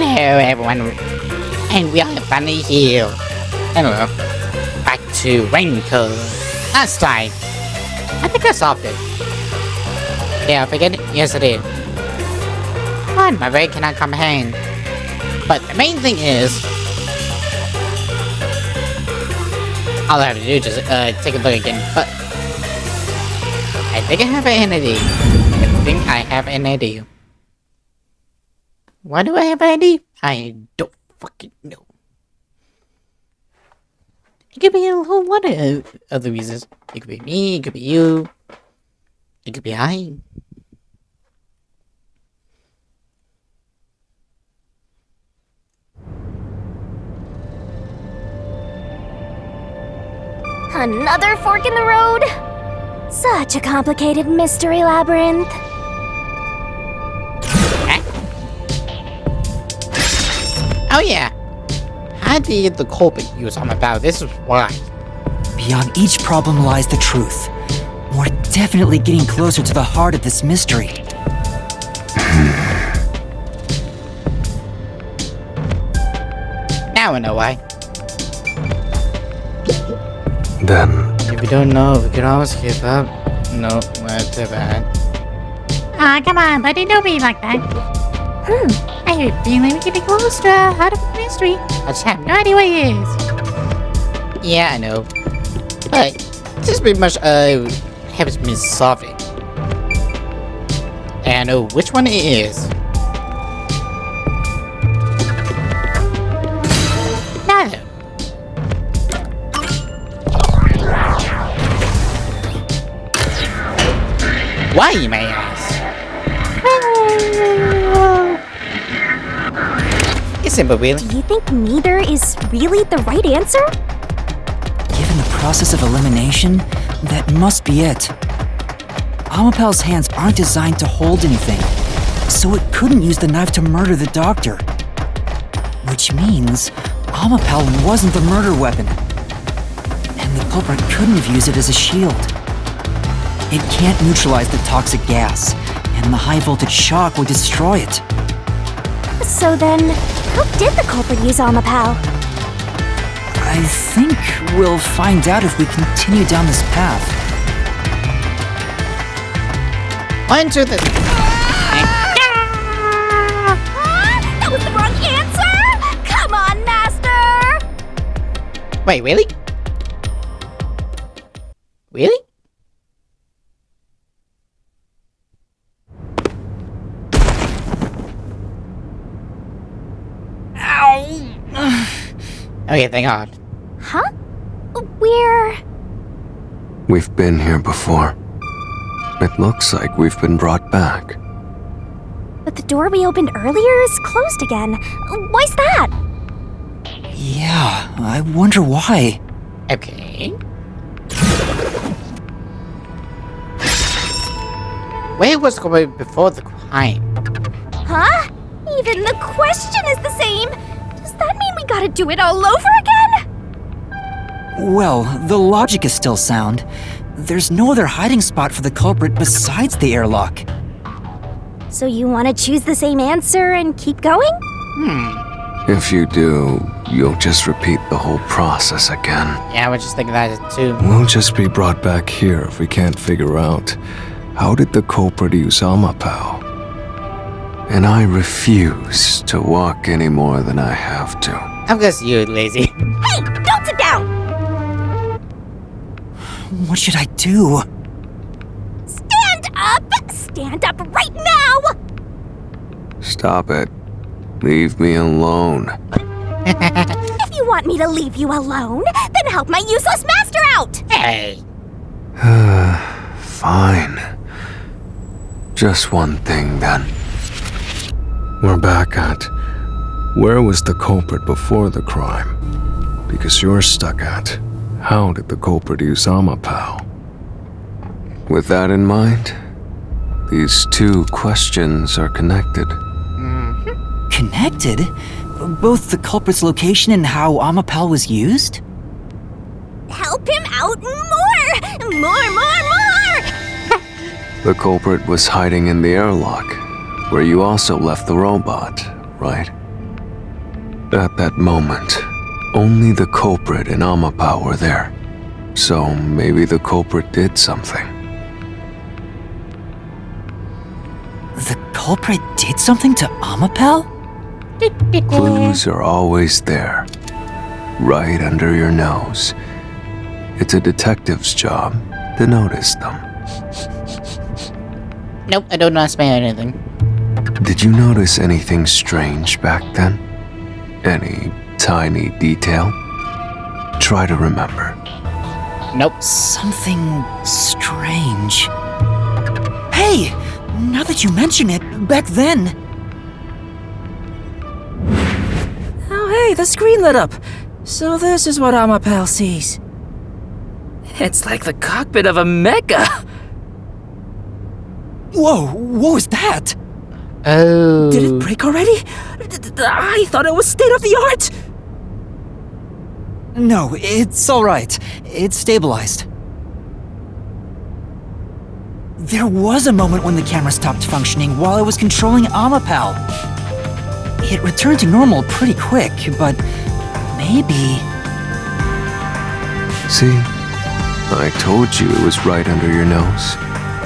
Hello everyone, and we are finally here. Hello, back to Raincoat. Last time, I think I solved it. Yeah, I forget it. Yes, I did. But my brain cannot comprehend. But the main thing is, all I have to do is just take a look again. But I think I have an idea. Why do I have an idea? I don't fucking know. It could be a whole lot of other reasons. It could be me, it could be you. It could be I. Another fork in the road? Such a complicated mystery labyrinth. Oh yeah. How did the culprit use on my bow? This is why. Beyond each problem lies the truth. We're definitely getting closer to the heart of this mystery. Now I know why. Then... If you don't know, we can always give up. No, that's too bad. Aw, come on, buddy, don't be like that. I have a feeling we're getting close to the heart of the mystery. I just have no idea what it is. Yeah, I know. But this pretty much helps me solve it. And I know which one it is. Now, why, you may ask? It's simple, really. Do you think neither is really the right answer? Given the process of elimination, that must be it. Amapal's hands aren't designed to hold anything, so it couldn't use the knife to murder the doctor. Which means Amapal wasn't the murder weapon. And the culprit couldn't have used it as a shield. It can't neutralize the toxic gas, and the high-voltage shock would destroy it. So then, how did the culprit use Amapal? I think we'll find out if we continue down this path. One, two, three. That was the wrong answer! Come on, Master! Wait, really? Really? Okay, thank God. Huh? We're... We've been here before. It looks like we've been brought back. But the door we opened earlier is closed again. Why's that? Yeah, I wonder why. Okay. Where was the culprit before the crime? Huh? Even the question is the same. Does that mean we gotta do it all over again? Well, the logic is still sound. There's no other hiding spot for the culprit besides the airlock. So you want to choose the same answer and keep going? If you do, you'll just repeat the whole process again. Yeah, I was just thinking that too. We'll just be brought back here if we can't figure out how did the culprit use Amapal. And I refuse to walk any more than I have to. I'm just you, lazy. Hey, don't sit down! What should I do? Stand up! Stand up right now! Stop it. Leave me alone. If you want me to leave you alone, then help my useless master out! Hey! Fine. Just one thing then. We're back at where was the culprit before the crime? Because you're stuck at how did the culprit use Amapal? With that in mind, these two questions are connected. Connected? Both the culprit's location and how Amapal was used? Help him out more! More! The culprit was hiding in the airlock, where you also left the robot, right? At that moment, only the culprit and Amapao were there. So maybe the culprit did something. The culprit did something to Amapao? Clues are always there, right under your nose. It's a detective's job to notice them. Nope, I don't understand anything. Did you notice anything strange back then? Any tiny detail? Try to remember. Nope. Something strange. Hey! Now that you mention it, back then... Oh hey, the screen lit up! So this is what Amapao sees. It's like the cockpit of a mecha! Whoa, what was that? Oh. Did it break already? I thought it was state-of-the-art! No, it's alright. It's stabilized. There was a moment when the camera stopped functioning while I was controlling Amapao. It returned to normal pretty quick, but maybe... See? I told you it was right under your nose.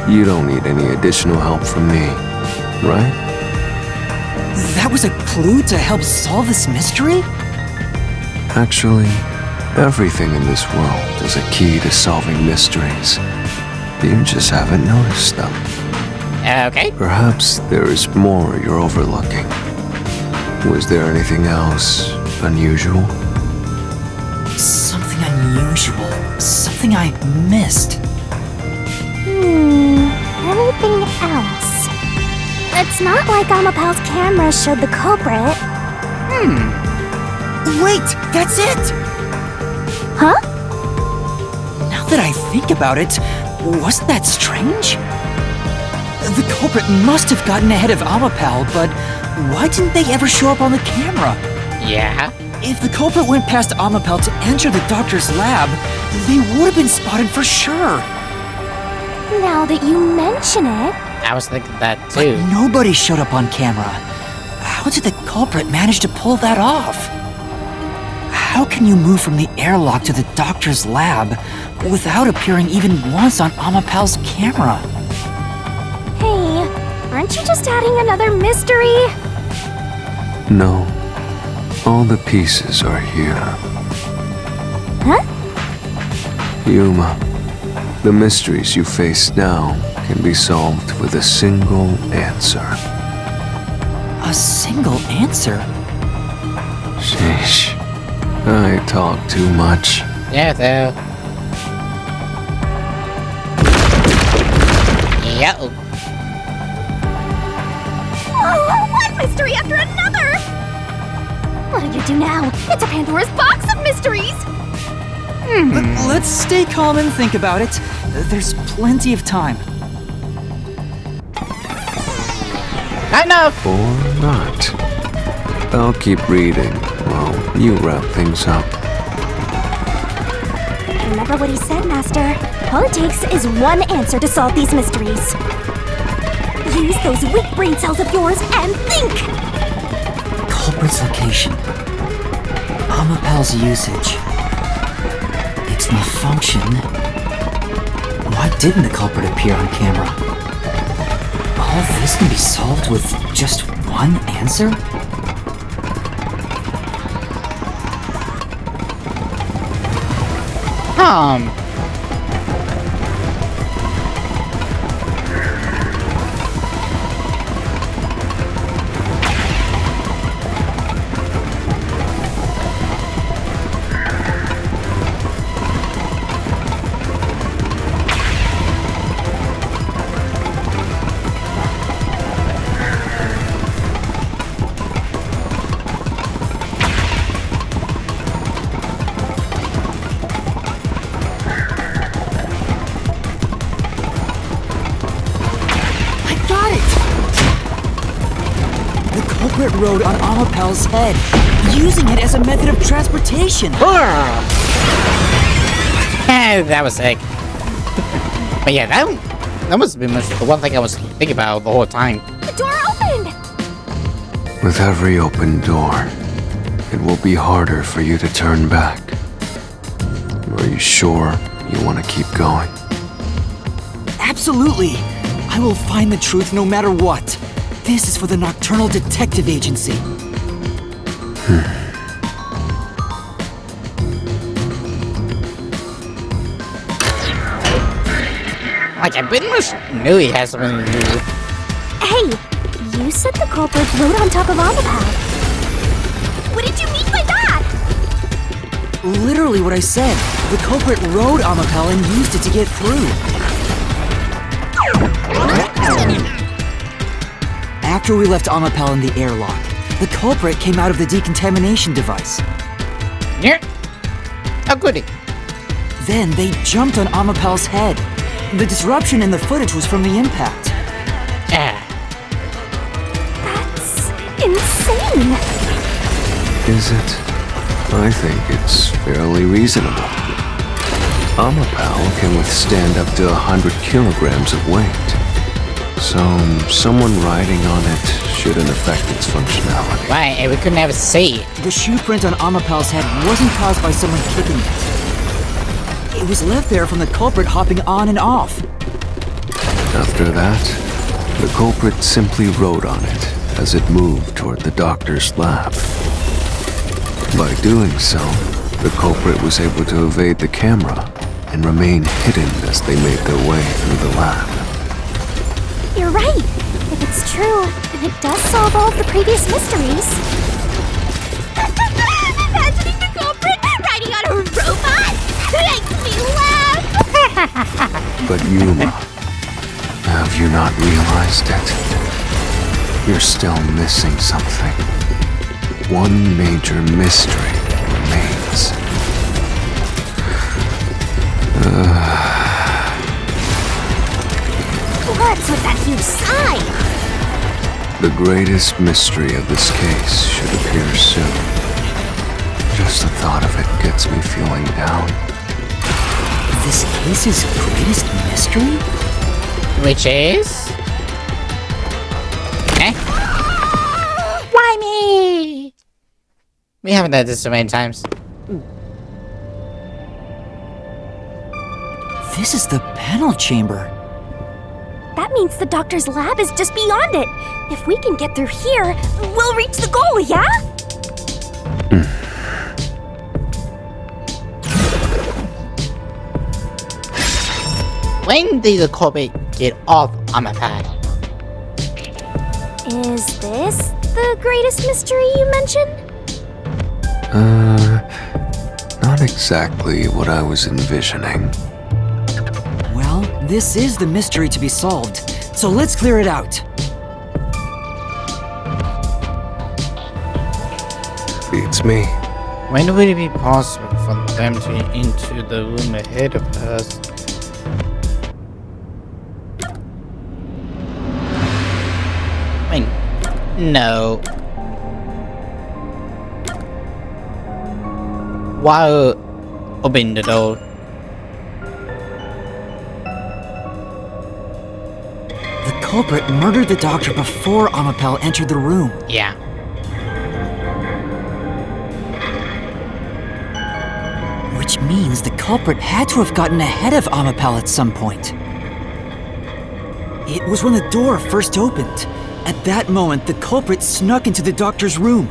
You don't need any additional help from me, right? That was a clue to help solve this mystery? Actually, everything in this world is a key to solving mysteries. You just haven't noticed them. Okay. Perhaps there is more you're overlooking. Was there anything else unusual? Something unusual. Something I missed. Anything else? It's not like Amapao's camera showed the culprit. Wait, that's it! Huh? Now that I think about it, wasn't that strange? The culprit must have gotten ahead of Amapao, but why didn't they ever show up on the camera? Yeah. If the culprit went past Amapao to enter the doctor's lab, they would have been spotted for sure. Now that you mention it, I was thinking that too. But nobody showed up on camera. How did the culprit manage to pull that off? How can you move from the airlock to the doctor's lab without appearing even once on Amapao's camera? hey, aren't you just adding another mystery? No. All the pieces are here. Huh? Yuma, the mysteries you face now can be solved with a single answer. A single answer? Sheesh. I talk too much. Yeah, though. Yeah. Oh, one mystery after another! What do you do now? It's a Pandora's box of mysteries! Let's stay calm and think about it. There's plenty of time. Enough! Or not. I'll keep reading while you wrap things up. Remember what he said, Master. All it takes is one answer to solve these mysteries. Use those weak brain cells of yours and think! Culprit's location. Amapao's usage. Its malfunction. Why didn't the culprit appear on camera? All this can be solved with just one answer? Rode on Amapao's head, using it as a method of transportation. That was sick. But yeah, that must have been the one thing I was thinking about the whole time. The door opened! With every open door, it will be harder for you to turn back. Are you sure you want to keep going? Absolutely! I will find the truth no matter what. This is for the Nocturnal Detective Agency. Like, I pretty much knew he had something to do with. Hey, you said the culprit rode on top of Amapal. What did you mean by that? Literally what I said. The culprit rode Amapal and used it to get through. After we left Amapal in the airlock, the culprit came out of the decontamination device. Yeah. Oh, goody. Then they jumped on Amapal's head. The disruption in the footage was from the impact. That's insane. Is it? I think it's fairly reasonable. Amapal can withstand up to 100 kilograms of weight. So, someone riding on it shouldn't affect its functionality. Right, and we could never see. The shoe print on Amapal's head wasn't caused by someone kicking it. It was left there from the culprit hopping on and off. After that, the culprit simply rode on it as it moved toward the doctor's lab. By doing so, the culprit was able to evade the camera and remain hidden as they made their way through the lab. You're right. If it's true, then it does solve all of the previous mysteries. Imagining the culprit riding on a robot makes me laugh. But Yuma, have you not realized it? You're still missing something. One major mystery remains. What's with that huge sigh? The greatest mystery of this case should appear soon. Just the thought of it gets me feeling down. This case's greatest mystery? Which is? Why me? We haven't done this so many times. This is the panel chamber. That means the doctor's lab is just beyond it. If we can get through here, we'll reach the goal, yeah? When did the culprit get off Amapal? Is this the greatest mystery you mentioned? Not exactly what I was envisioning. Well, this is the mystery to be solved, so let's clear it out. Beats me. When would it be possible for them to enter the room ahead of us? Wait, no. Why open the door? The culprit murdered the doctor before Amapal entered the room. Yeah. Which means the culprit had to have gotten ahead of Amapal at some point. It was when the door first opened. At that moment, the culprit snuck into the doctor's room.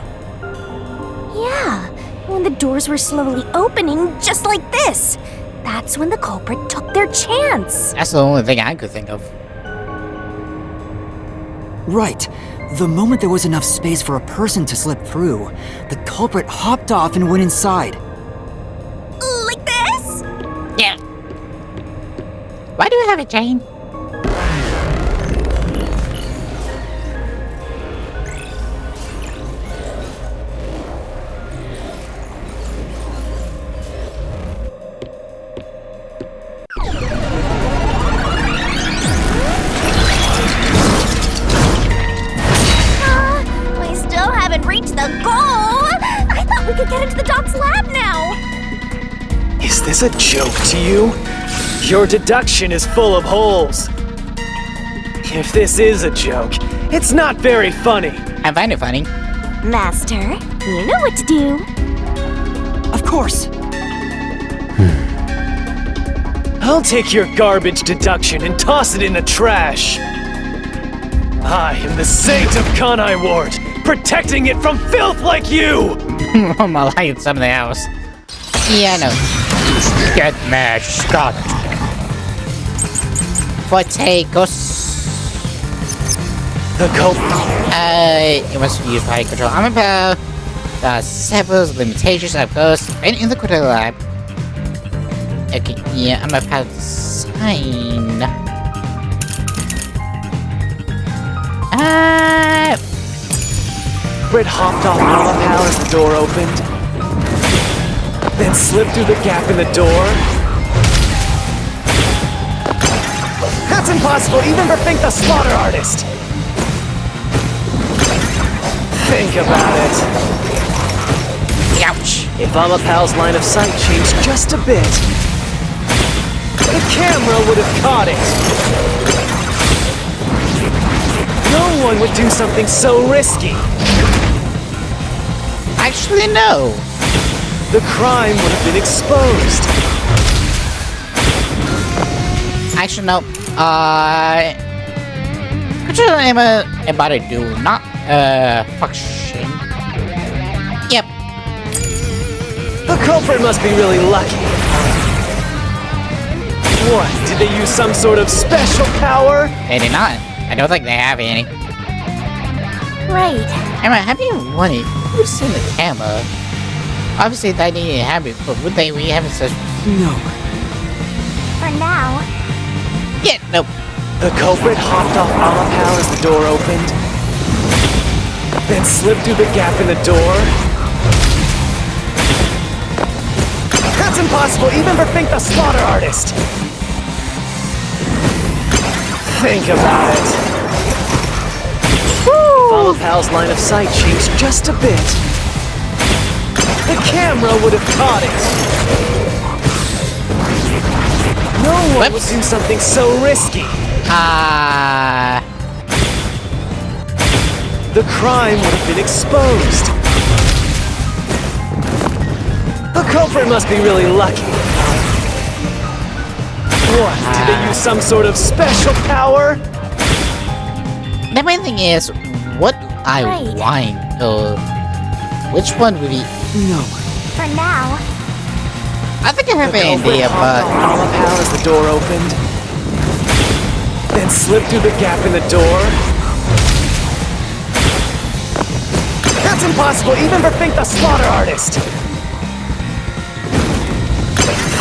Yeah, when the doors were slowly opening, just like this. That's when the culprit took their chance. That's the only thing I could think of. Right. The moment there was enough space for a person to slip through, the culprit hopped off and went inside. Like this? Yeah. Why do you have a chain? We still haven't reached the goal. I thought we could get into the doc's lab now. Is this a joke to you? Your deduction is full of holes. If this is a joke, it's not very funny. I find it funny. Master, you know what to do. Of course. I'll take your garbage deduction and toss it in the trash. I am the saint of Kanai Ward, protecting it from filth like you! I'm like something else. Yeah, no. Get mad, Scott. Potatoes. The culprit. It must be used by control armor power. There are several limitations, of course, and in the critical lab. Okay, yeah, I'm about to sign. Britt hopped off Amapal as the door opened, then slipped through the gap in the door. That's impossible, even for Fink the Slaughter Artist! Think about it. Ouch. If Amapal's line of sight changed just a bit, the camera would have caught it. No one would do something so risky. Actually, no. The crime would have been exposed. Actually, no. Control armor about to do not function. Yep. The culprit must be really lucky. What? Did they use some sort of special power? They did not. I don't think they have any. Right. Emma, have you wondered who's seen the camera? Obviously, they didn't have it, but would they we have such? No. For now. Yeah, nope. The culprit hopped off Amapal as the door opened, then slipped through the gap in the door. That's impossible, even for Fink the Slaughter Artist! Think about it. If Amapal's line of sight changed just a bit, the camera would have caught it. No one would do something so risky. The crime would have been exposed. The culprit must be really lucky. What? Did they use some sort of special power? The main thing is, what I Right. want, or which one would be? No. For now. I think I have The an culprit idea, hopped but off Amapal as the door opened, then slipped through the gap in the door. That's impossible, even for Fink the Slaughter Artist!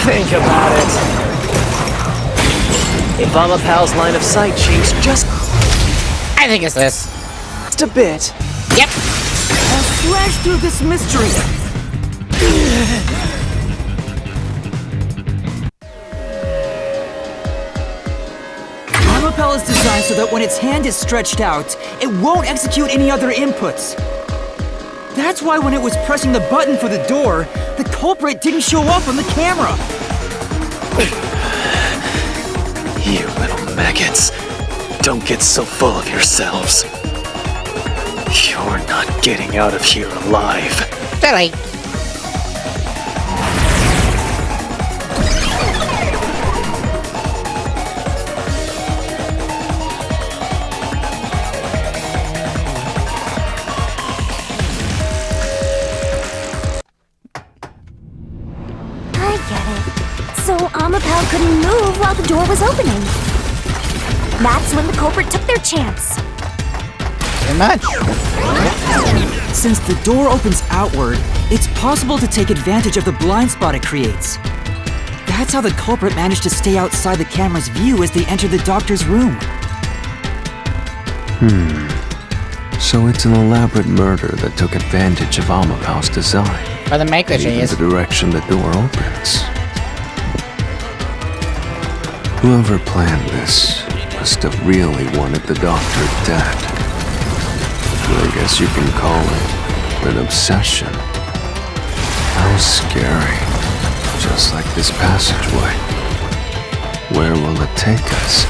Think about it. If Amapal's line of sight changed just I think it's this. a bit, Yep. I'll slash through this mystery. Amapal is designed so that when its hand is stretched out, it won't execute any other inputs. That's why when it was pressing the button for the door, the culprit didn't show up on the camera. you little maggots, don't get so full of yourselves. You're not getting out of here alive. Silly. I get it. So Amapal couldn't move while the door was opening. That's when the culprit took their chance. Pretty much. Since the door opens outward, it's possible to take advantage of the blind spot it creates. That's how the culprit managed to stay outside the camera's view as they enter the doctor's room. So it's an elaborate murder that took advantage of Amapal's design. But the maker Even is the direction the door opens. Whoever planned this must have really wanted the doctor dead. I guess you can call it an obsession. How scary. Just like this passageway. Where will it take us?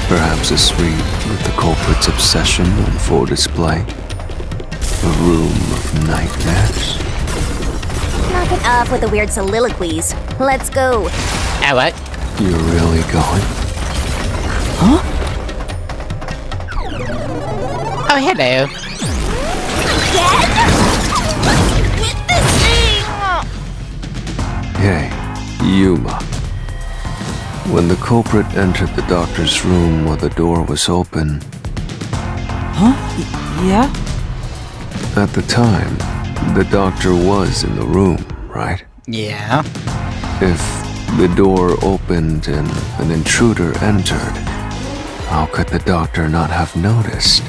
Perhaps a suite with the culprit's obsession on full display? A room of nightmares? Knock it off with the weird soliloquies. Let's go. What? You're really going? Huh? Oh, hello. With this thing! Hey, Yuma. When the culprit entered the doctor's room while the door was open, Huh? Yeah? at the time, the doctor was in the room, right? Yeah. If the door opened and an intruder entered, how could the doctor not have noticed?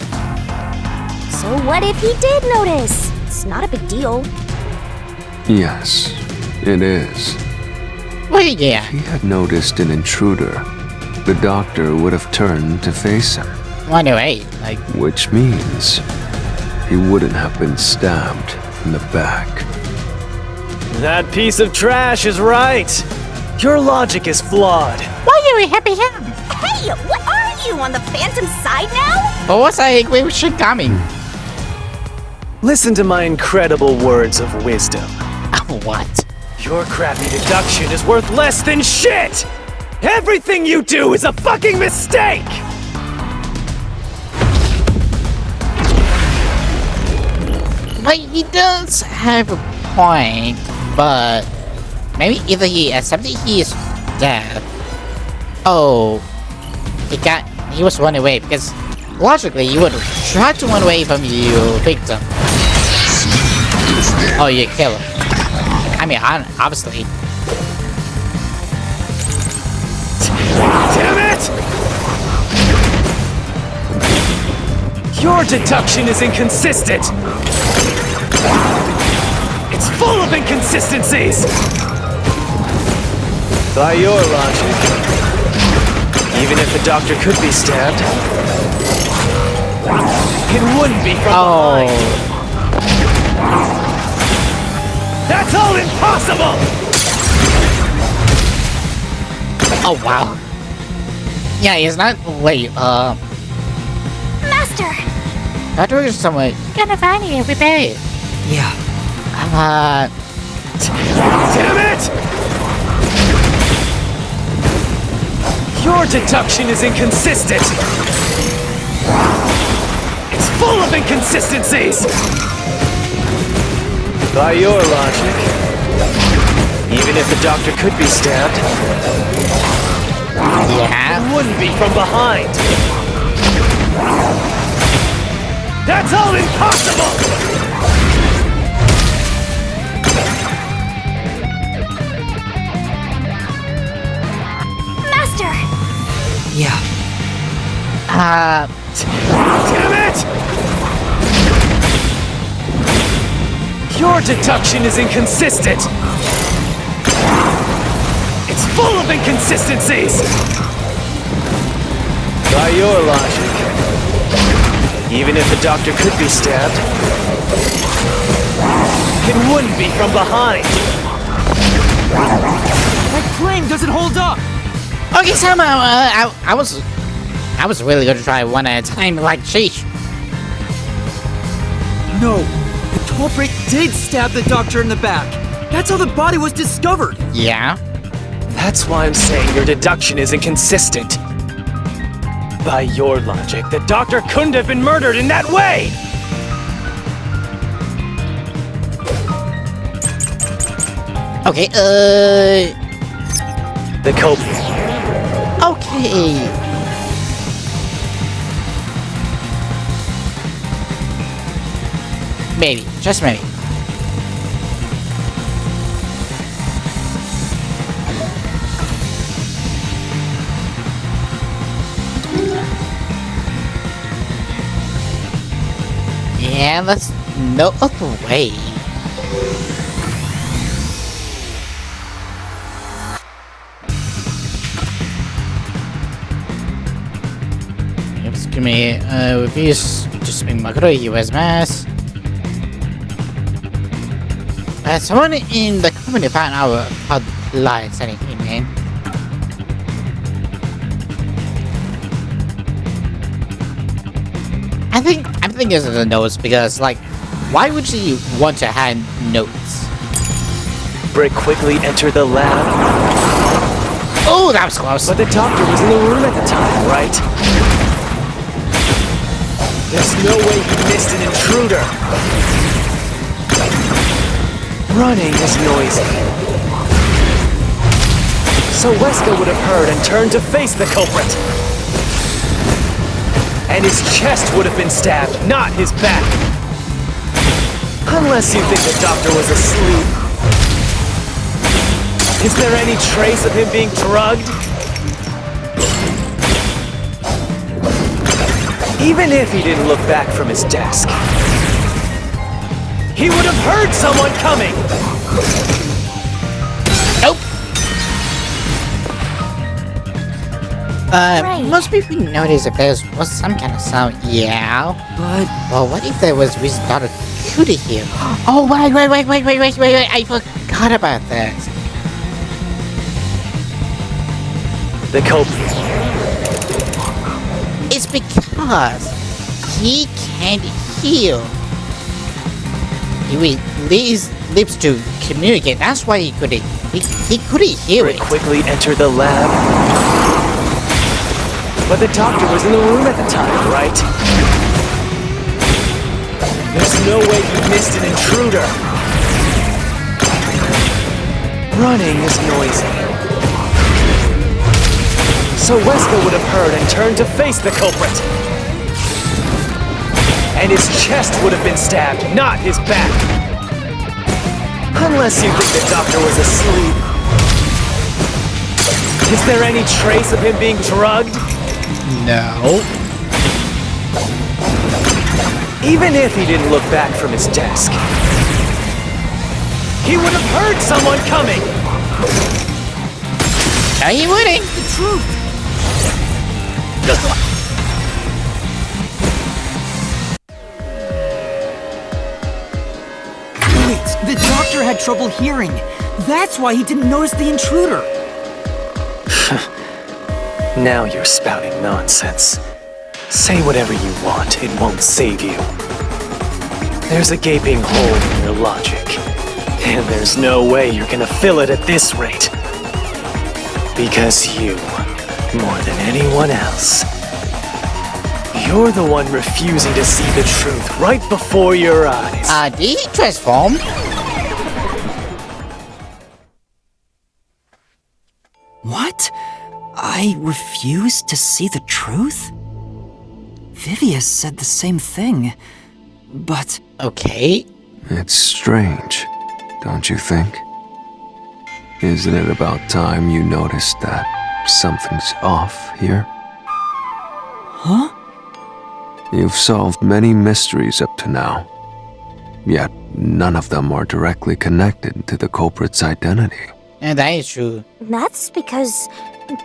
So what if he did notice? It's not a big deal. Yes, it is. Well, yeah. If he had noticed an intruder, the doctor would have turned to face him, Well, anyway, like, which means he wouldn't have been stabbed in the back. That piece of trash is right. Your logic is flawed. why are you happy him? Hey, what are you, on the Phantom side now? But what's I agree with Shinigami? Listen to my incredible words of wisdom. What? Your crappy deduction is worth less than shit! Everything you do is a fucking mistake! But he does have a point, but maybe either he accepted he is dead. Oh, he was run away because logically you would try to run away from your victim. Oh, you kill him. I mean, obviously. Damn it! Your deduction is inconsistent! It's full of inconsistencies! By your logic, even if the doctor could be stabbed, it wouldn't be from behind. That's all impossible! Oh, wow. Yeah, it's not. Wait, Master! that was somewhere. Gonna find you every day. Yeah. Damn it! Your deduction is inconsistent! It's full of inconsistencies! By your logic, even if the doctor could be stabbed, Yeah. it wouldn't be from behind. That's all impossible! Master! Yeah. Damn it! Your deduction is inconsistent! It's full of inconsistencies! By your logic, even if the doctor could be stabbed, it wouldn't be from behind! My claim doesn't hold up! Okay, somehow, I was really gonna try one at a time, like, sheesh. No, the culprit did stab the doctor in the back. That's how the body was discovered. Yeah? That's why I'm saying your deduction is inconsistent. By your logic, the doctor couldn't have been murdered in that way! Okay, The culprit. okay. Maybe, just maybe. Yeah, that's no other way. Excuse me, reviews just being Makuro US Mass. Someone in the company found out how the lie setting him in. I'm thinking it's the nose because, like, Why would she want to hand notes? Brick quickly entered the lab, Oh, that was close. but the doctor was in the room at the time, right? There's no way he missed an intruder. Running is noisy. So Wesker would have heard and turned to face the culprit. And his chest would have been stabbed, not his back. Unless you think the doctor was asleep. Is there any trace of him being drugged? Even if he didn't look back from his desk, he would have heard someone coming! Nope. Right. Most people notice if there was some kind of sound, yeah. But Well, what if there was reason not to shoot it here? Oh, wait, I forgot about that. The culprit. It's because he can't hear. He needs lips to communicate. That's why he couldn't hear Brick it. quickly entered the lab. But the doctor was in the room at the time, right? There's no way he missed an intruder. Running is noisy. So Wesker would have heard and turned to face the culprit. And his chest would have been stabbed, not his back. Unless you think the doctor was asleep. Is there any trace of him being drugged? No. Even if he didn't look back from his desk, he would have heard someone coming! Are you wouldn't? the truth! Wait, the doctor had trouble hearing. That's why he didn't notice the intruder. Now you're spouting nonsense. Say whatever you want, it won't save you. There's a gaping hole in your logic, and there's no way you're gonna fill it at this rate. Because you, more than anyone else, you're the one refusing to see the truth right before your eyes. Did he transform? What? I refuse to see the truth? Vivius said the same thing, but Okay. It's strange, don't you think? Isn't it about time you noticed that something's off here? huh? You've solved many mysteries up to now, yet none of them are directly connected to the culprit's identity. And that is true. That's because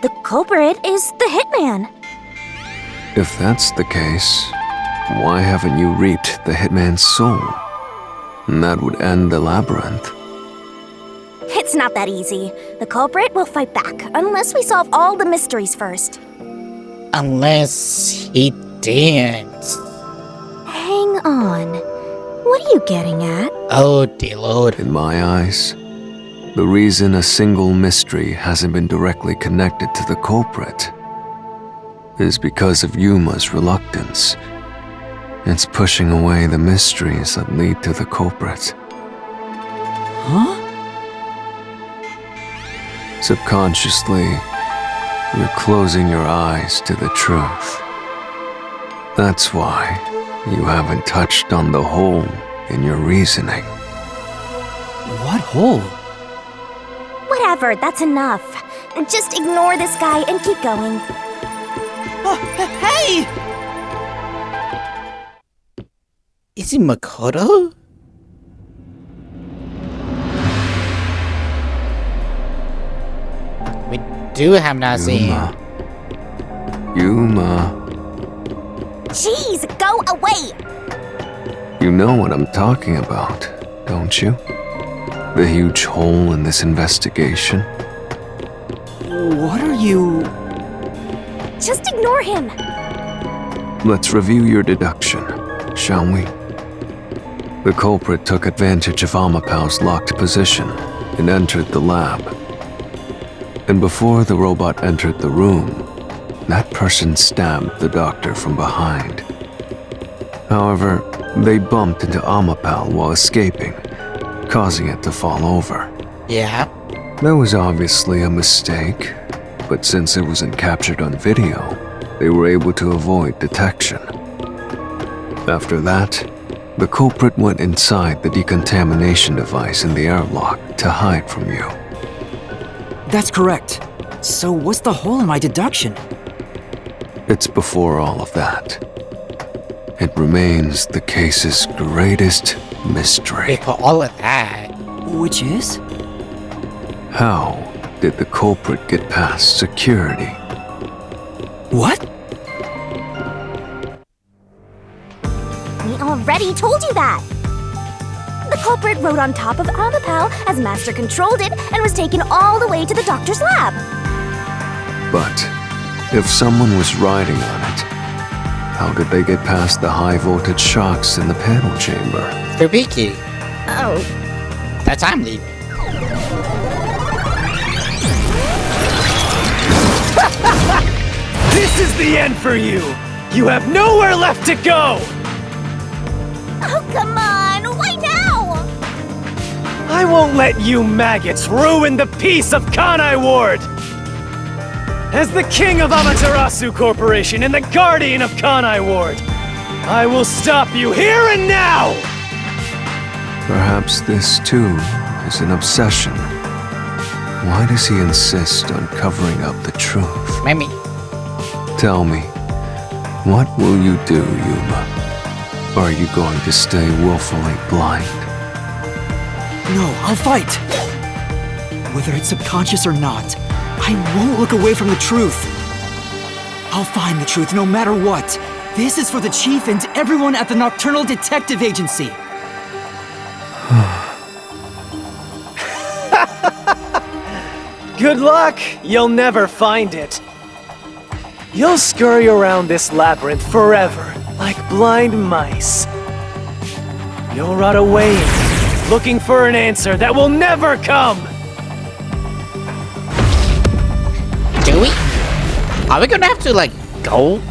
the culprit is the hitman. If that's the case, why haven't you reaped the hitman's soul? That would end the labyrinth. It's not that easy. The culprit will fight back unless we solve all the mysteries first. Unless he didn't. Hang on. What are you getting at? Oh, dear Lord. In my eyes, the reason a single mystery hasn't been directly connected to the culprit is because of Yuma's reluctance. It's pushing away the mysteries that lead to the culprit. Huh? Subconsciously, you're closing your eyes to the truth. That's why you haven't touched on the hole in your reasoning. What hole? Whatever, that's enough. Just ignore this guy and keep going. Hey! Is it Makoto? We do have not seen. Yuma. Jeez, go away! You know what I'm talking about, don't you? The huge hole in this investigation. What are you... Just ignore him. Let's review your deduction, shall we? The culprit took advantage of Amapal's locked position and entered the lab. And before the robot entered the room, that person stabbed the doctor from behind. However, they bumped into Amapal while escaping, causing it to fall over. Yeah. That was obviously a mistake, but since it wasn't captured on video, they were able to avoid detection. After that, the culprit went inside the decontamination device in the airlock to hide from you. That's correct. So what's the hole in my deduction? It's before all of that. It remains the case's greatest mystery. Before all of that. Which is? How did the culprit get past security? What? We already told you that! The culprit rode on top of Amapal as Master controlled it and was taken all the way to the doctor's lab. But if someone was riding on it, how did they get past the high-voltage shocks in the panel chamber? Through Beaky. Oh. That's I'm leaving. This is the end for you! You have nowhere left to go! Oh, come on! Why now? I won't let you maggots ruin the peace of Kanai Ward! As the king of Amaterasu Corporation and the guardian of Kanai Ward, I will stop you here and now! Perhaps this, too, is an obsession. Why does he insist on covering up the truth? Maybe. Tell me, what will you do, Yuma? Are you going to stay willfully blind? No, I'll fight! Whether it's subconscious or not, I won't look away from the truth. I'll find the truth no matter what. This is for the Chief and everyone at the Nocturnal Detective Agency. Good luck! You'll never find it. You'll scurry around this labyrinth forever, like blind mice. You'll rot away in it, looking for an answer that will never come! Do we? Are we gonna have to, like, go?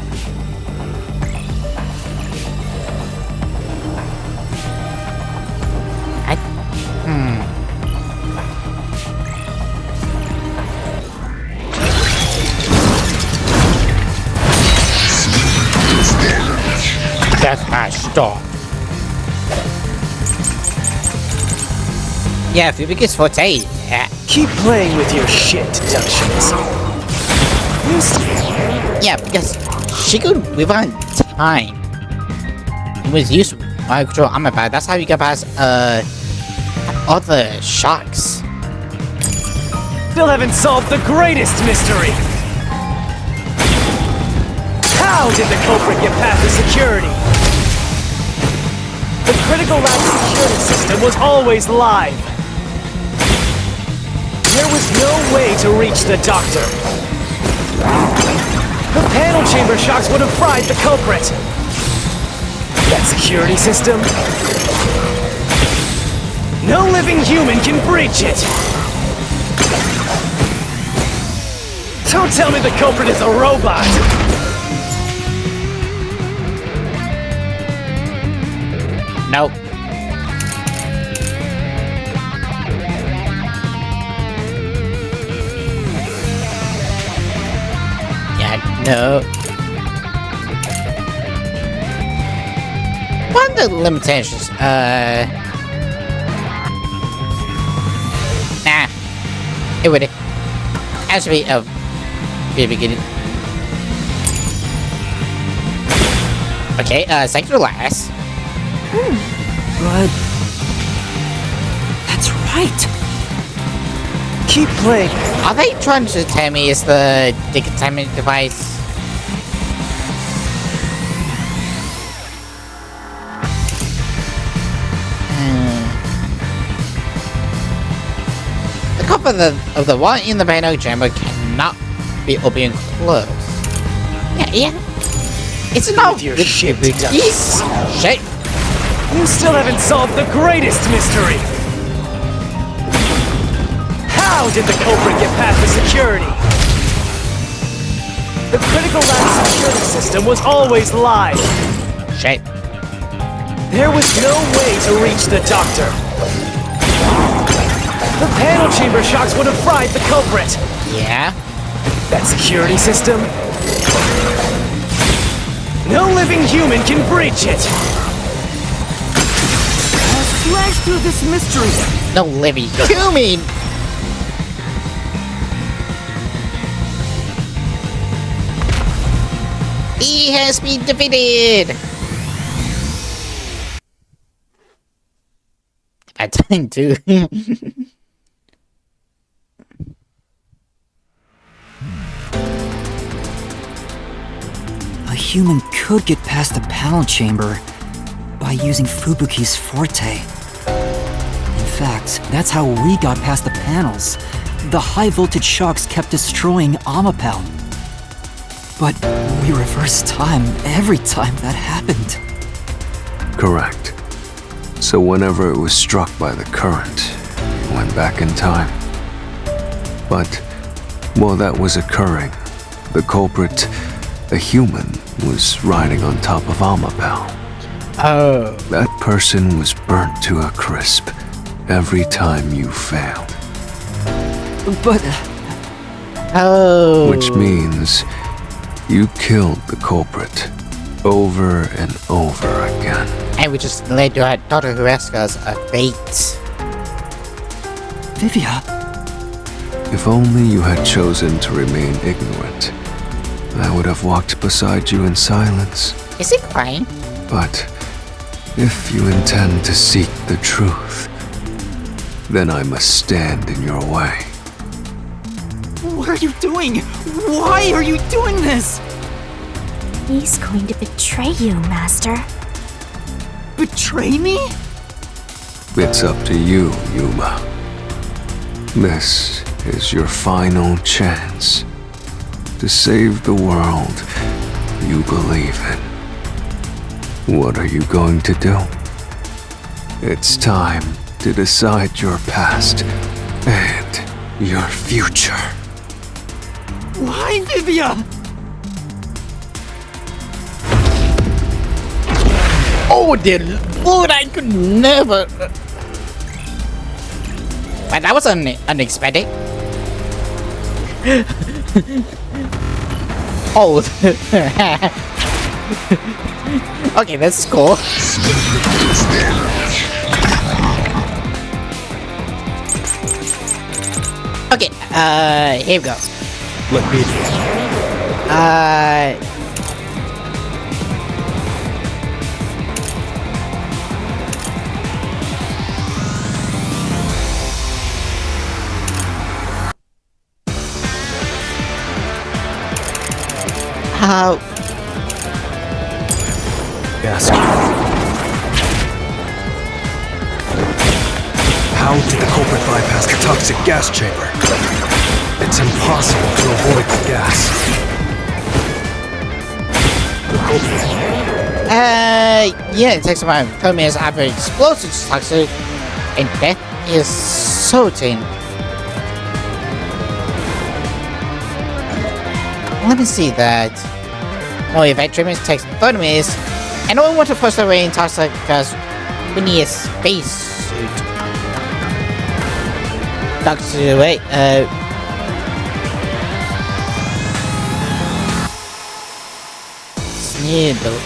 That's my stop. Yeah, if you begins 48, yeah. Keep playing with your shit deductions. Yeah, because she could live on time. It was used by control Amapal. That's how you get past all the shocks. Still haven't solved the greatest mystery! How did the culprit get past the security? The critical lab security system was always live. There was no way to reach the doctor. The panel chamber shocks would have fried the culprit. That security system? No living human can breach it. Don't tell me the culprit is a robot. Nope. Yeah, no. What are the limitations? Nah. It would has to be a very beginning. Okay, second to last. But... that's right. Keep playing. Are they trying to tell me it's the decontaminant device? The cup of the one in the panel chamber cannot be open and closed. Yeah. It's not With your shit Shit. You still haven't solved the greatest mystery! How did the culprit get past the security? The critical lab security system was always live. Shit. There was no way to reach the doctor. The panel chamber shocks would have fried the culprit. Yeah? That security system? No living human can breach it. Slash through this mystery. No living human! He has been defeated! Bad time too. A human could get past the panel chamber by using Fubuki's forte. In fact, that's how we got past the panels. The high voltage shocks kept destroying Amapel. But we reversed time every time that happened. Correct. So whenever it was struck by the current, you went back in time. But while that was occurring, the culprit, a human, was riding on top of Amapel. Oh. That person was burnt to a crisp every time you failed. But Oh. Which means you killed the culprit over and over again. And we just led to our daughter who asked us a fate. Vivia, If only you had chosen to remain ignorant, I would have walked beside you in silence. Is he crying? But if you intend to seek the truth, then I must stand in your way. what are you doing? Why are you doing this? He's going to betray you, Master. Betray me? It's up to you, Yuma. This is your final chance to save the world you believe in. What are you going to do? It's time to decide your past and your future. Why, Vivia? Oh dear Lord, I could never. But that was unexpected. Oh. Okay, that's cool. Okay, here we go. Let me how? ask you. How did the culprit bypass the toxic gas chamber? It's impossible to avoid the gas. The culprit. Yeah, it takes about 10 minutes after explosive toxic, and death is certain. Let me see that. No event treatment takes 30 minutes, and I want to push away in toxic because we need a space suit. Doctor, wait, Sneedle.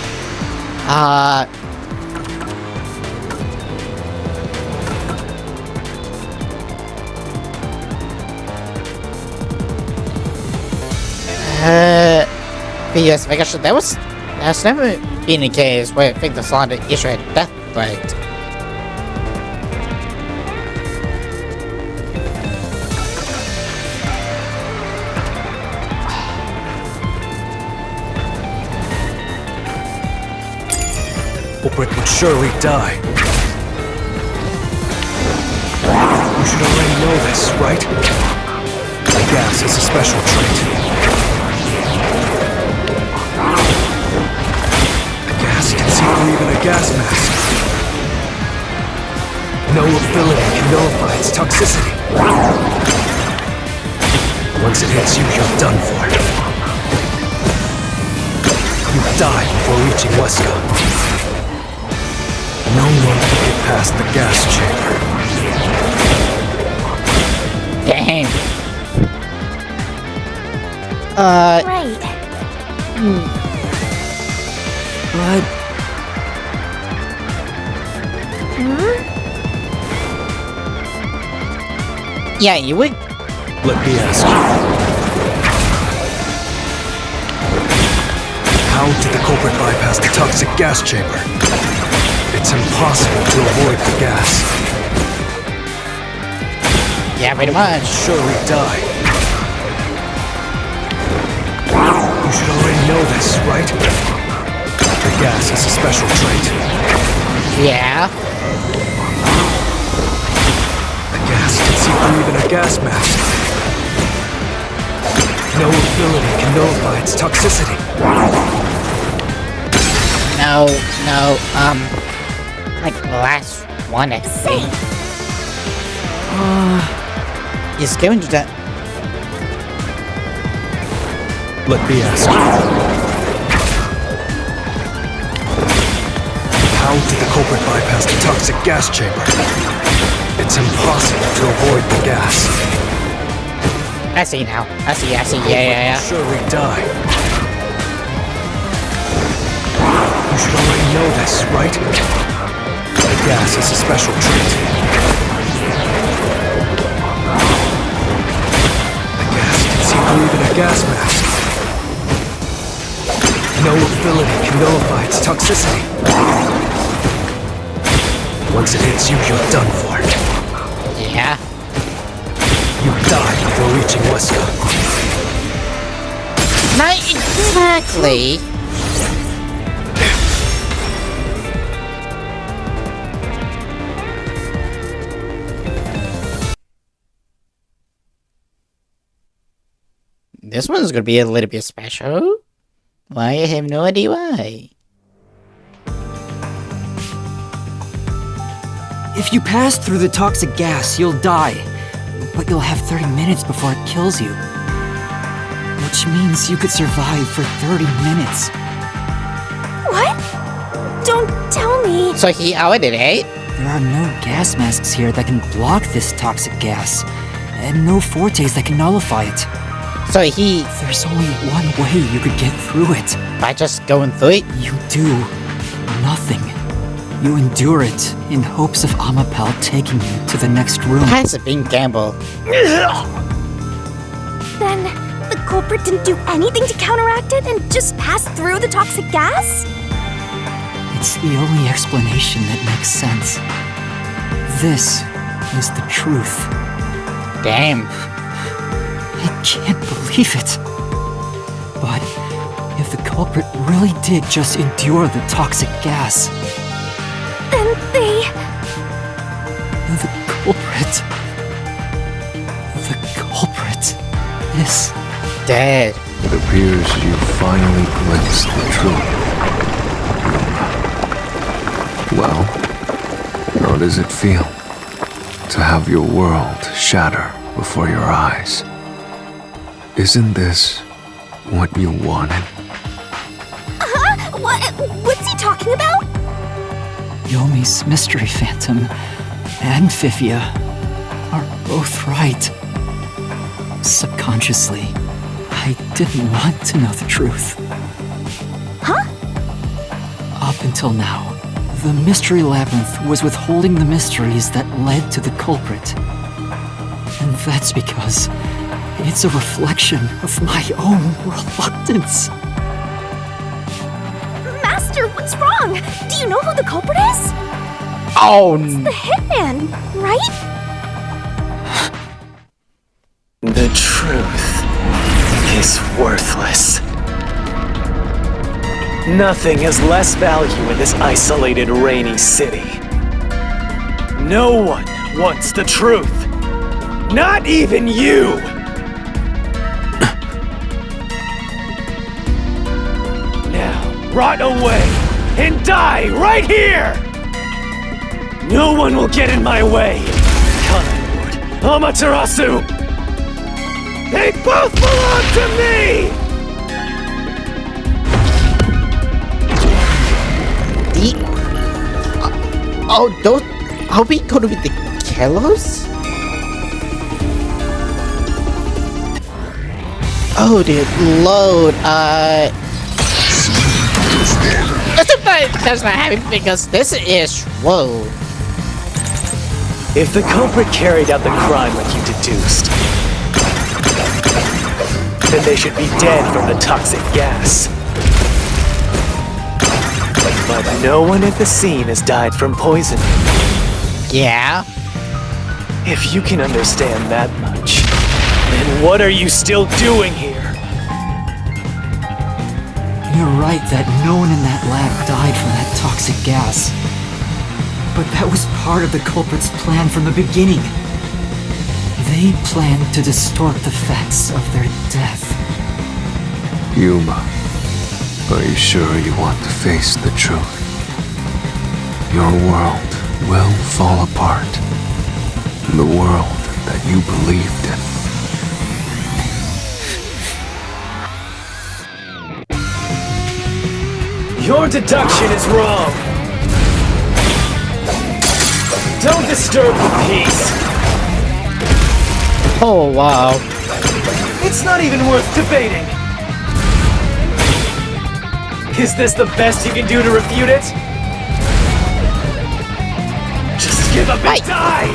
Yes, because that's never been a case where I think the solid issue had death threat. Culprit would surely die. You should already know this, right? The gas is a special trait. The gas can see through even a gas mask. No ability can nullify its toxicity. Once it hits you, you're done for. You die before reaching Wesker. No one can get past the gas chamber. Damn. Right. But Yeah, you would. Let me ask you. How did the culprit bypass the toxic gas chamber? It's impossible to avoid the gas. Yeah, pretty much. Surely die. You should already know this, right? The gas is a special trait. Yeah. The gas can see through even a gas mask. No ability can nullify its toxicity. No, like the last one, I think. Is going to that. Let me ask you. How did the culprit bypass the toxic gas chamber? It's impossible to avoid the gas. I see now. I see, yeah. Surely die. You should already know this, right? The gas is a special trait. The gas can see through even a gas mask. No ability can nullify its toxicity. Once it hits you, you're done for. Yeah. You die before reaching Wesker. Not exactly. This one's gonna be a little bit special. Why? I have no idea why. if you pass through the toxic gas, you'll die. But you'll have 30 minutes before it kills you. Which means you could survive for 30 minutes. What? Don't tell me. So he outed it. There are no gas masks here that can block this toxic gas, and no fortes that can nullify it. So he, There's only one way you could get through it. by just going through it. You do nothing. You endure it in hopes of Amapal taking you to the next room. Has it been gamble? Then the culprit didn't do anything to counteract it and just passed through the toxic gas? It's the only explanation that makes sense. This is the truth. Damn. I can't believe it. But if the culprit really did just endure the toxic gas, Then they... the culprit is... Dead. It appears you finally glimpsed the truth. Well, how does it feel to have your world shatter before your eyes? Isn't this what you wanted? What's he talking about? Yomi's mystery phantom and Fifia are both right. Subconsciously, I didn't want to know the truth. Huh? Up until now, the Mystery Labyrinth was withholding the mysteries that led to the culprit. And that's because it's a reflection of my own reluctance. Master, what's wrong? Do you know who the culprit is? Oh, The hitman, right? The truth is worthless. Nothing has less value in this isolated, rainy city. No one wants the truth. Not even you! Now, rot away and die right here! No one will get in my way! Kanai Ward, Amaterasu! They both belong to me! Are we gonna be the killers? Oh dear Lord, that's not happening because this is whoa. If the culprit carried out the crime like you deduced, then they should be dead from the toxic gas. But no one at the scene has died from poison. Yeah. If you can understand that much, then what are you still doing here? You're right that no one in that lab died from that toxic gas. But that was part of the culprit's plan from the beginning. They planned to distort the facts of their death. Yuma, are you sure you want to face the truth? Your world will fall apart. The world that you believed in. Your deduction is wrong. Don't disturb the peace. Oh wow. It's not even worth debating. Is this the best you can do to refute it? Just give up and die!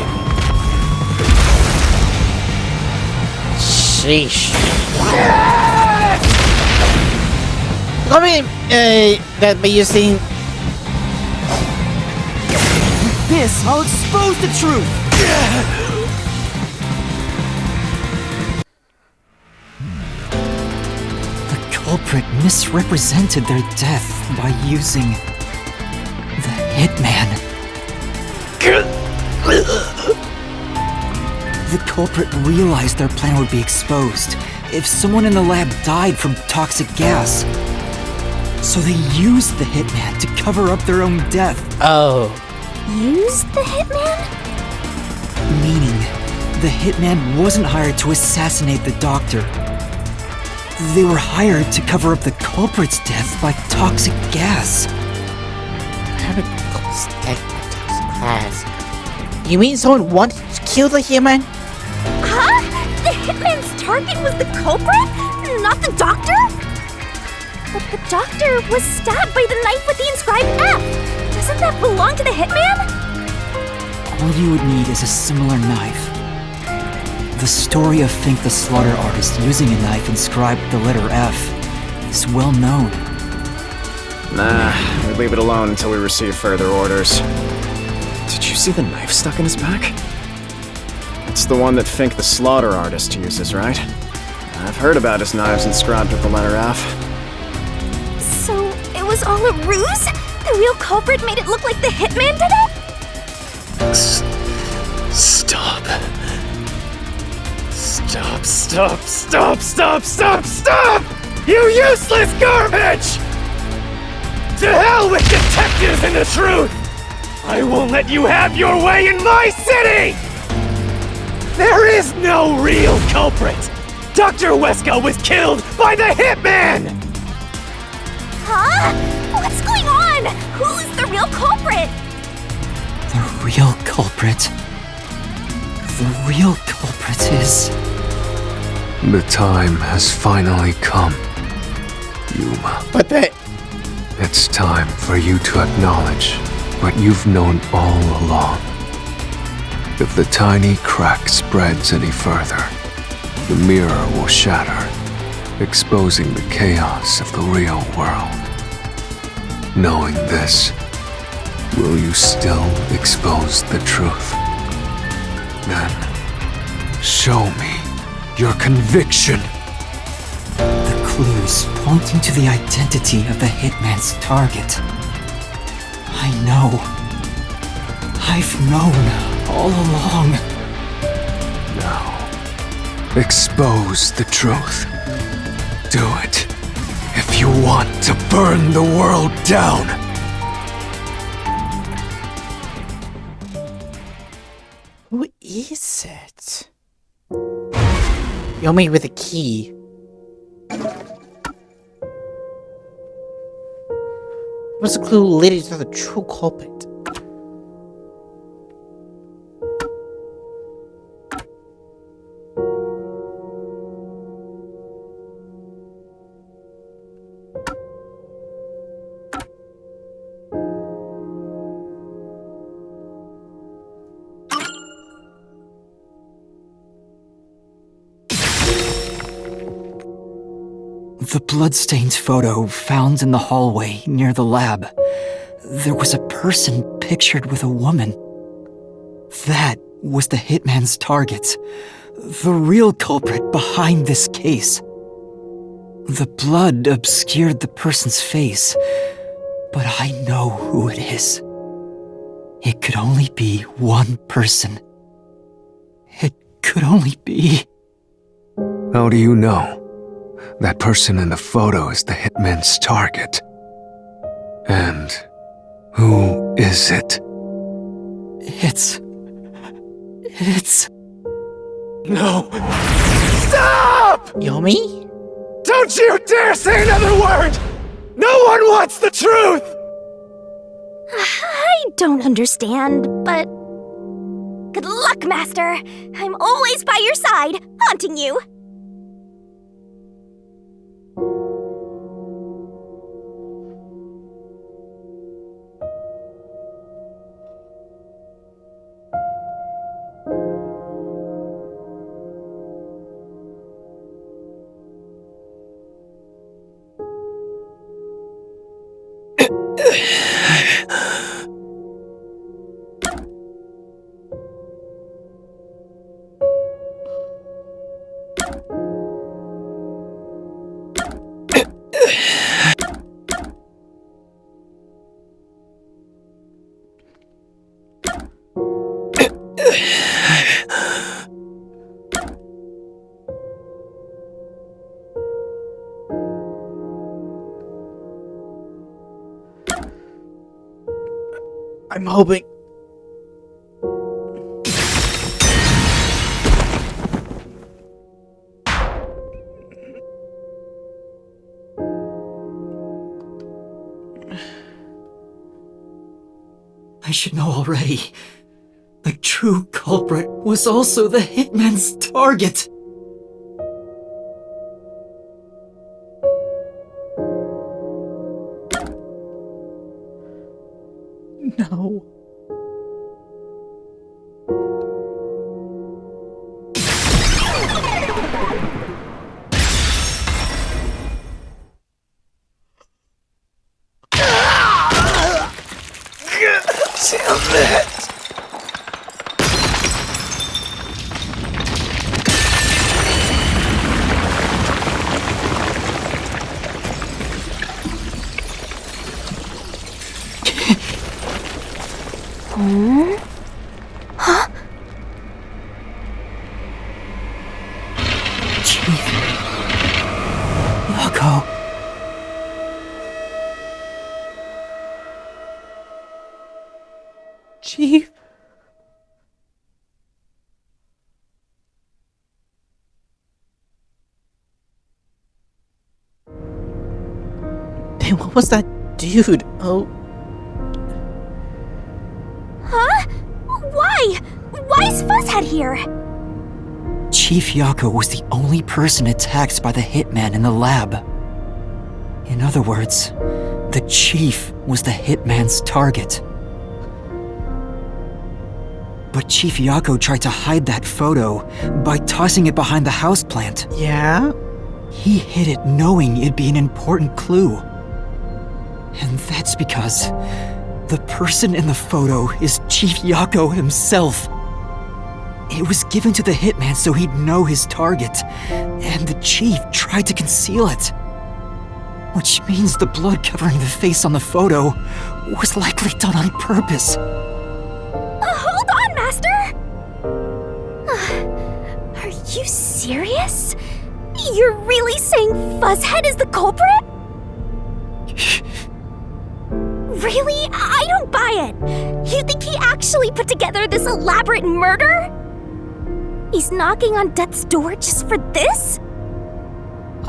Sheesh. I mean, that by using This, I'll expose the truth! The culprit misrepresented their death by using the hitman. The culprit realized their plan would be exposed if someone in the lab died from toxic gas. So they used the hitman to cover up their own death. oh. Use the hitman? Meaning, the hitman wasn't hired to assassinate the doctor. They were hired to cover up the culprit's death by toxic gas. Class. You mean someone wanted to kill the human? Huh? The hitman's target was the culprit? Not the doctor? But the doctor was stabbed by the knife with the inscribed F. Doesn't that belong to the hitman? All you would need is a similar knife. The story of Fink the Slaughter Artist using a knife inscribed with the letter F is well known. Nah, we leave it alone until we receive further orders. Did you see the knife stuck in his back? It's the one that Fink the Slaughter Artist uses, right? I've heard about his knives inscribed with the letter F. So it was all a ruse? The real culprit made it look like the hitman did it? Stop. Stop! You useless garbage! To hell with detectives and the truth! I won't let you have your way in my city! There is no real culprit! Dr. Weska was killed by the hitman! Huh? What's going on? Who's the real culprit? The real culprit. The real culprit is... The time has finally come, Yuma. But that. It's time for you to acknowledge what you've known all along. If the tiny crack spreads any further, the mirror will shatter, exposing the chaos of the real world. Knowing this, will you still expose the truth? Then, show me your conviction. The clues pointing to the identity of the hitman's target. I know. I've known all along. Now, expose the truth. Do it if you want to burn the world down. Who is it? Yomi with a key. What's the clue leading to the true culprit? The bloodstained photo found in the hallway near the lab. There was a person pictured with a woman. That was the hitman's target. The real culprit behind this case. The blood obscured the person's face, but I know who it is. It could only be one person. It could only be... How do you know? That person in the photo is the hitman's target. And who is it? It's... No! Stop! Yomi? Don't you dare say another word! No one wants the truth! I don't understand, but... Good luck, Master! I'm always by your side, haunting you! I'm hoping... I should know already. The true culprit was also the hitman's target. No. Damn it! Huh? Chief. Yako. Chief? Then what was that dude? Oh... Huh? Why? Why is Fuzzhead here? Chief Yako was the only person attacked by the hitman in the lab. In other words, the chief was the hitman's target. But Chief Yako tried to hide that photo by tossing it behind the houseplant. Yeah? He hid it knowing it'd be an important clue. And that's because the person in the photo is Chief Yako himself. It was given to the hitman so he'd know his target, and the chief tried to conceal it. Which means the blood covering the face on the photo was likely done on purpose. Hold on, Master! Are you serious? You're really saying Fuzzhead is the culprit? Really? I don't buy it. You think he actually put together this elaborate murder? He's knocking on death's door just for this?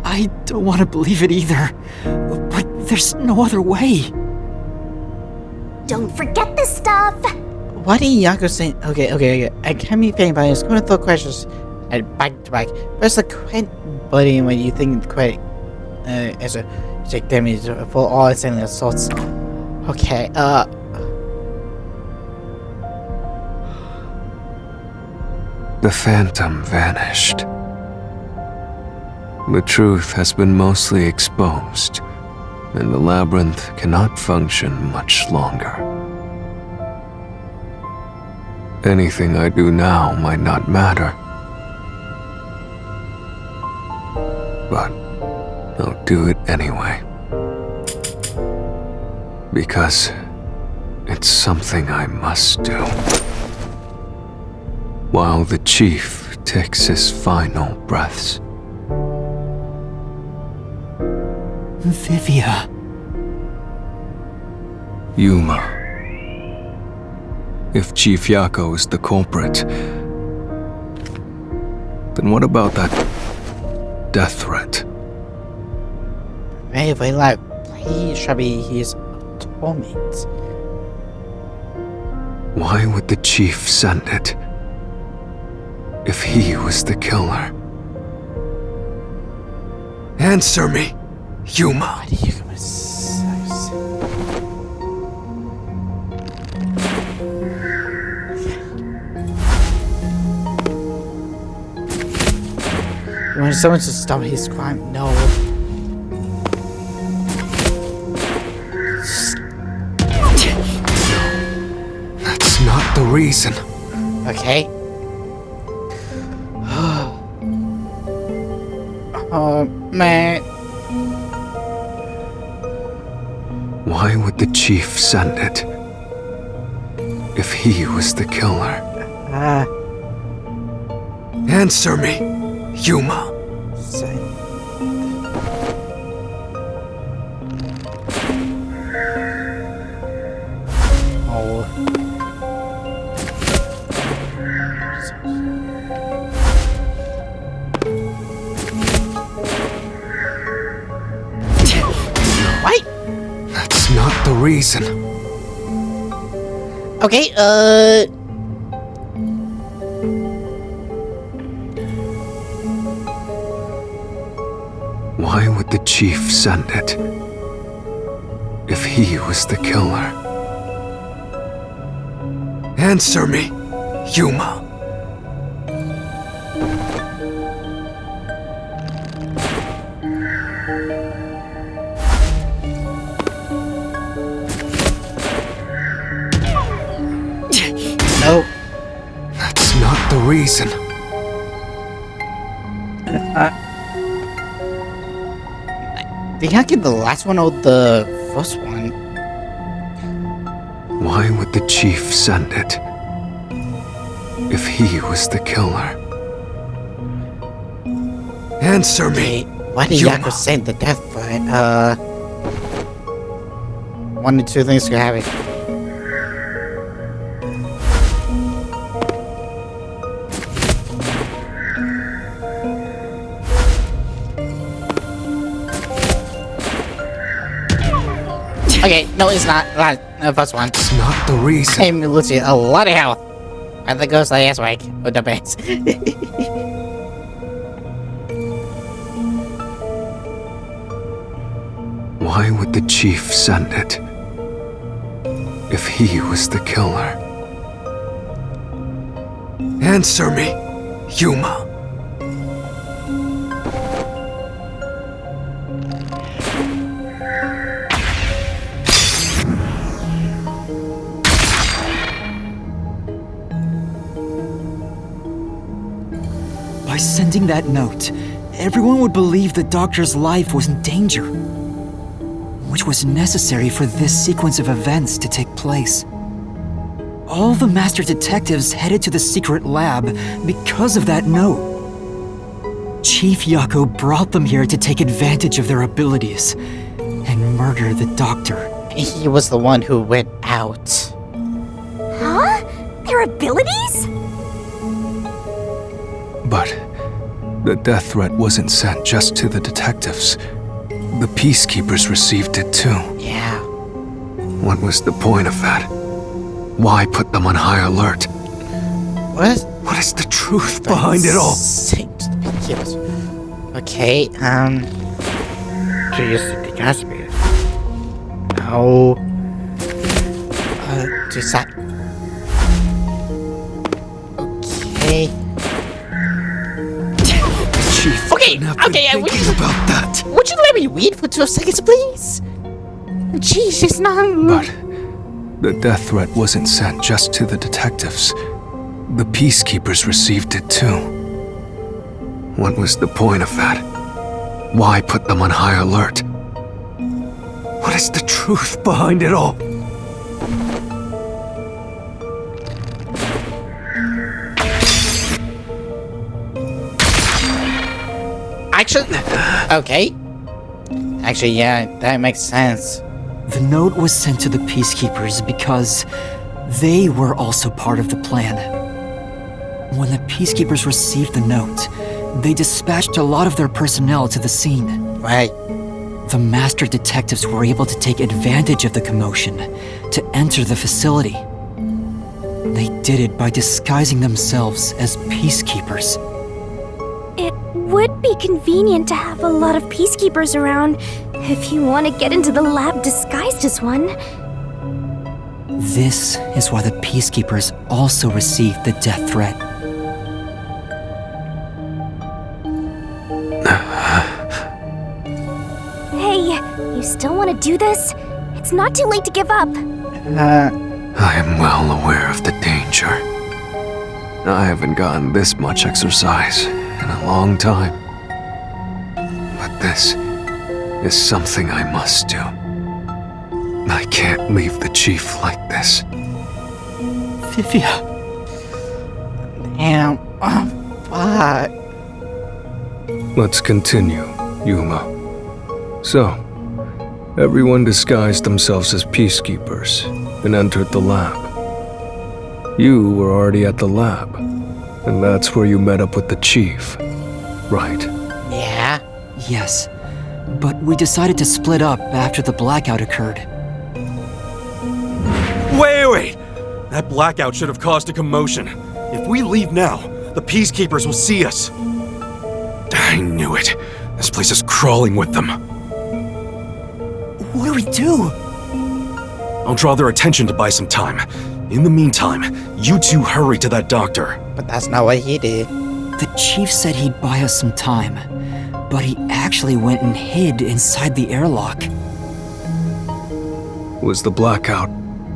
I don't want to believe it either, but there's no other way. Don't forget this stuff! What are Yako saying? Okay. I can't be thinking about it. It's going to throw questions back to back. Press the quit button when you think quit as a take damage for all insanely assaults. Okay, The phantom vanished. The truth has been mostly exposed, and the labyrinth cannot function much longer. Anything I do now might not matter, but I'll do it anyway. Because it's something I must do. While the chief takes his final breaths. Vivia. Yuma. If Chief Yako is the culprit, then what about that death threat? very like he should be his torment. Why would the chief send it? If he was the killer? Answer me, Yuma. Why did you come You want someone to stop his crime? No. That's not the reason. Okay. Oh, man. Why would the chief send it? If he was the killer? Answer me, Yuma. Not the reason. Okay, Why would the chief send it? If he was the killer? Answer me, Yuma. no. That's not the reason. Did he get the last one or the first one? Why would the chief send it? If he was the killer? Answer me. Why did Yuma. Yako send the death threat? One or two things could happen. Okay, no, it's not. First one. It's not the reason. I'm losing a lot of health. I think it goes like right with the best. Why would the chief send it? If he was the killer? Answer me, Yuma. By sending that note, everyone would believe the doctor's life was in danger, which was necessary for this sequence of events to take place. All the master detectives headed to the secret lab because of that note. Chief Yako brought them here to take advantage of their abilities and murder the doctor. He was the one who went out. Huh? Their abilities? the death threat wasn't sent just to the detectives. The peacekeepers received it too. Yeah. What was the point of that? Why put them on high alert? What is the truth behind it all? Okay, Jeez, the Gatsby. No. Just that. Okay. Chief, Okay, I've been okay, thinking about that. Would you let me read for 2 seconds, please? Jeez, it's not. But the death threat wasn't sent just to the detectives. The peacekeepers received it too. What was the point of that? Why put them on high alert? What is the truth behind it all? Actually, okay. Actually, yeah, that makes sense. The note was sent to the peacekeepers because they were also part of the plan. When the peacekeepers received the note, they dispatched a lot of their personnel to the scene. Right. The master detectives were able to take advantage of the commotion to enter the facility. They did it by disguising themselves as peacekeepers. It would be convenient to have a lot of peacekeepers around if you want to get into the lab disguised as one. This is why the peacekeepers also received the death threat. Hey, you still want to do this? It's not too late to give up. I am well aware of the danger. I haven't gotten this much exercise in a long time. But this is something I must do. I can't leave the chief like this. Vivia. Damn. Oh, fuck. Let's continue, Yuma. So, everyone disguised themselves as peacekeepers and entered the lab. You were already at the lab, and that's where you met up with the chief, right? Yeah. Yes, but we decided to split up after the blackout occurred. Wait! That blackout should have caused a commotion. If we leave now, the peacekeepers will see us. I knew it. This place is crawling with them. What do we do? I'll draw their attention to buy some time. In the meantime, you two hurry to that doctor. But that's not what he did. The chief said he'd buy us some time, but he actually went and hid inside the airlock. Was the blackout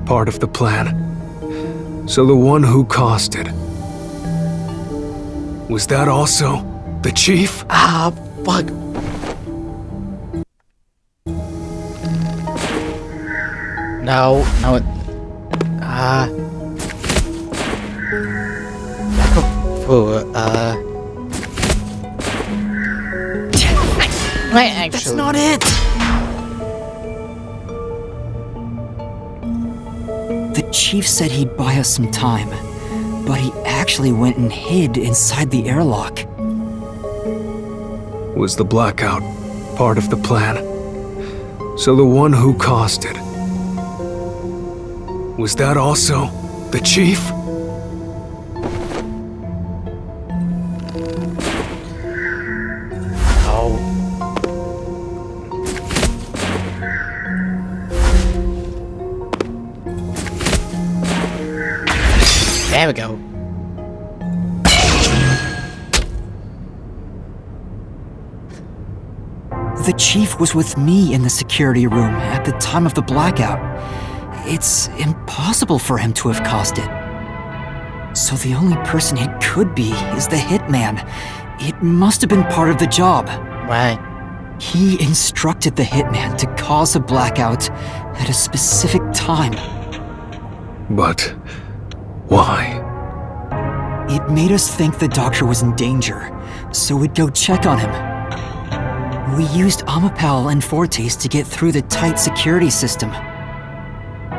part of the plan? So the one who caused it, was that also the chief? Ah, fuck. No. Wait, actually. That's not it! The chief said he'd buy us some time, but he actually went and hid inside the airlock. Was the blackout part of the plan? So the one who caused it, was that also the chief? No. There we go. The chief was with me in the security room at the time of the blackout. It's impossible for him to have caused it. So the only person it could be is the hitman. It must have been part of the job. Right. He instructed the hitman to cause a blackout at a specific time. But why? It made us think the doctor was in danger, so we'd go check on him. We used Amapal and Fortes to get through the tight security system.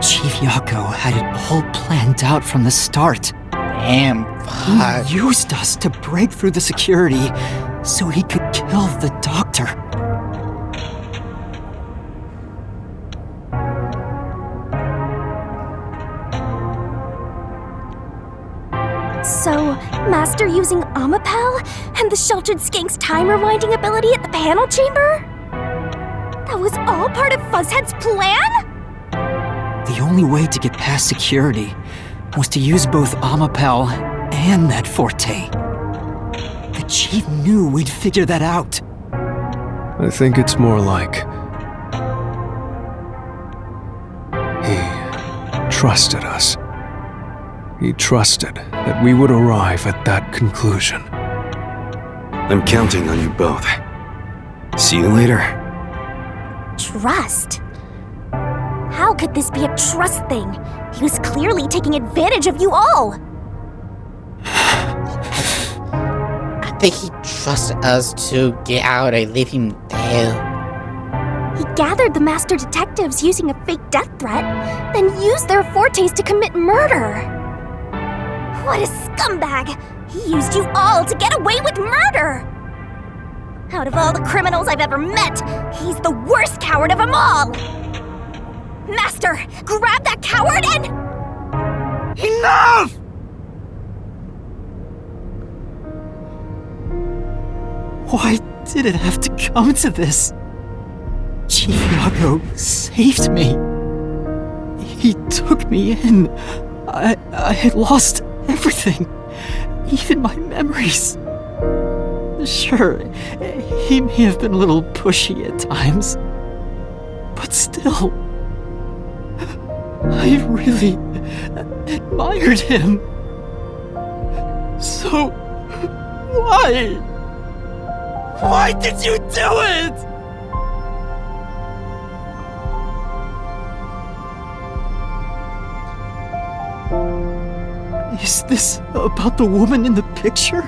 Chief Yako had it all planned out from the start. Damn, But He used us to break through the security so he could kill the doctor. So, Master using Amapel and the Sheltered Skank's time rewinding ability at the panel chamber? That was all part of Fuzzhead's plan? The only way to get past security was to use both Amapel and that Forte. The chief knew we'd figure that out. I think it's more like he trusted us. He trusted that we would arrive at that conclusion. I'm counting on you both. See you later. Trust? How could this be a trust thing? He was clearly taking advantage of you all. I think he trusted us to get out and leave him there. He gathered the master detectives using a fake death threat, then used their fortes to commit murder. What a scumbag! He used you all to get away with murder! Out of all the criminals I've ever met, he's the worst coward of them all! Master, grab that coward and... Enough! Why did it have to come to this? Chief Yago saved me. He took me in. I had lost everything, even my memories. Sure, he may have been a little pushy at times, but still, I really admired him. So, why? Why did you do it? Is this about the woman in the picture?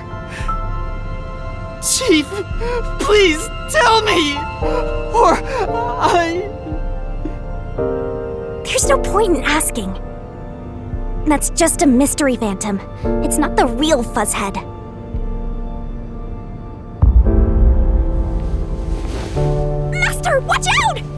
Chief, please tell me! Or There's no point in asking. That's just a mystery phantom. It's not the real Fuzzhead. Master, watch out!